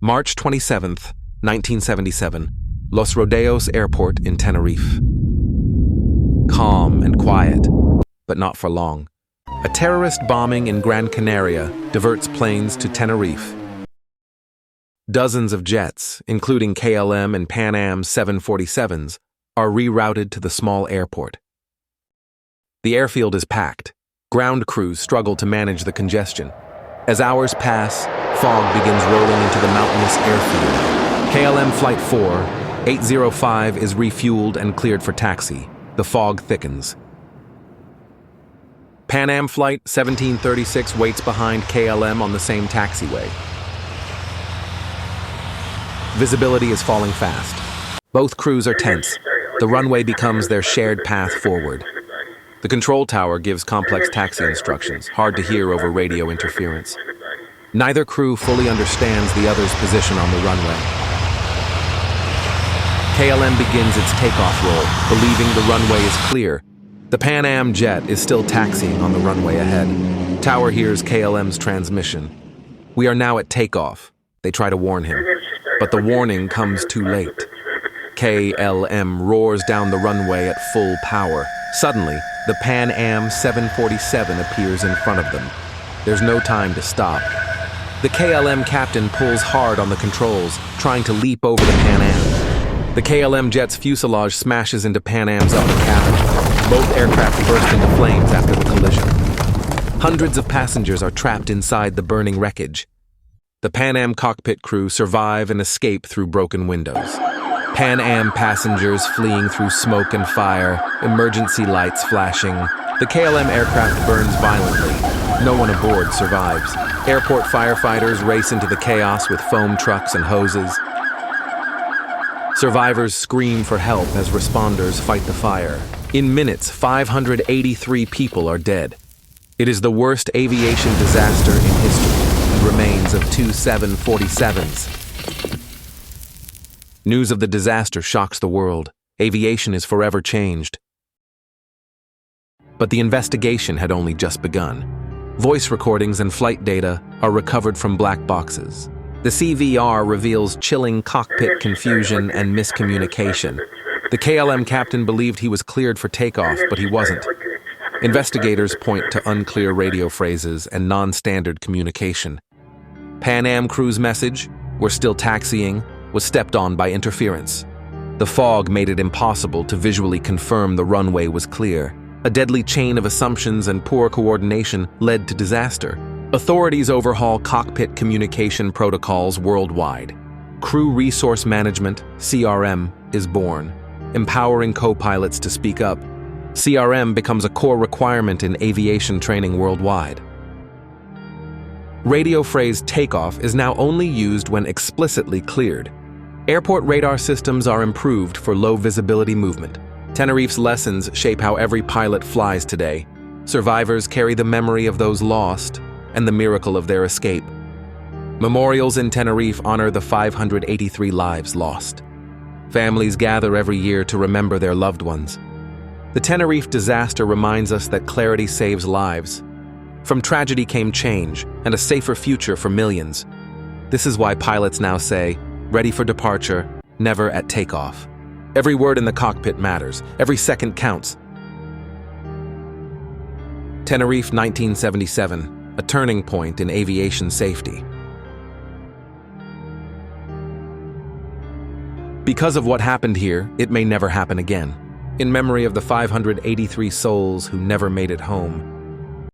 March 27th, 1977, Los Rodeos Airport in Tenerife. Calm and quiet, but not for long. A terrorist bombing in Gran Canaria diverts planes to Tenerife. Dozens of jets, including KLM and Pan Am 747s, are rerouted to the small airport. The airfield is packed. Ground crews struggle to manage the congestion. As hours pass, fog begins rolling into the mountainous airfield. KLM Flight 805 is refueled and cleared for taxi. The fog thickens. Pan Am Flight 1736 waits behind KLM on the same taxiway. Visibility is falling fast. Both crews are tense. The runway becomes their shared path forward. The control tower gives complex taxi instructions, hard to hear over radio interference. Neither crew fully understands the other's position on the runway. KLM begins its takeoff roll, believing the runway is clear. The Pan Am jet is still taxiing on the runway ahead. Tower hears KLM's transmission. "We are now at takeoff," they try to warn him. But the warning comes too late. KLM roars down the runway at full power. Suddenly, the Pan Am 747 appears in front of them. There's no time to stop. The KLM captain pulls hard on the controls, trying to leap over the Pan Am. The KLM jet's fuselage smashes into Pan Am's upper cabin. Both aircraft burst into flames after the collision. Hundreds of passengers are trapped inside the burning wreckage. The Pan Am cockpit crew survive and escape through broken windows. Pan Am passengers fleeing through smoke and fire, emergency lights flashing. The KLM aircraft burns violently. No one aboard survives. Airport firefighters race into the chaos with foam trucks and hoses. Survivors scream for help as responders fight the fire. In minutes, 583 people are dead. It is the worst aviation disaster in history, and remains of two 747s. News of the disaster shocks the world. Aviation is forever changed. But the investigation had only just begun. Voice recordings and flight data are recovered from black boxes. The CVR reveals chilling cockpit confusion and miscommunication. The KLM captain believed he was cleared for takeoff, but he wasn't. Investigators point to unclear radio phrases and non-standard communication. Pan Am crew's message, "We're still taxiing," was stepped on by interference. The fog made it impossible to visually confirm the runway was clear. A deadly chain of assumptions and poor coordination led to disaster. Authorities overhaul cockpit communication protocols worldwide. Crew Resource Management, CRM, is born, empowering co-pilots to speak up. CRM becomes a core requirement in aviation training worldwide. Radio phrase takeoff is now only used when explicitly cleared. Airport radar systems are improved for low visibility movement. Tenerife's lessons shape how every pilot flies today. Survivors carry the memory of those lost and the miracle of their escape. Memorials in Tenerife honor the 583 lives lost. Families gather every year to remember their loved ones. The Tenerife disaster reminds us that clarity saves lives. From tragedy came change and a safer future for millions. This is why pilots now say, "Ready for departure, never at takeoff." Every word in the cockpit matters. Every second counts. Tenerife 1977, a turning point in aviation safety. Because of what happened here, it may never happen again. In memory of the 583 souls who never made it home,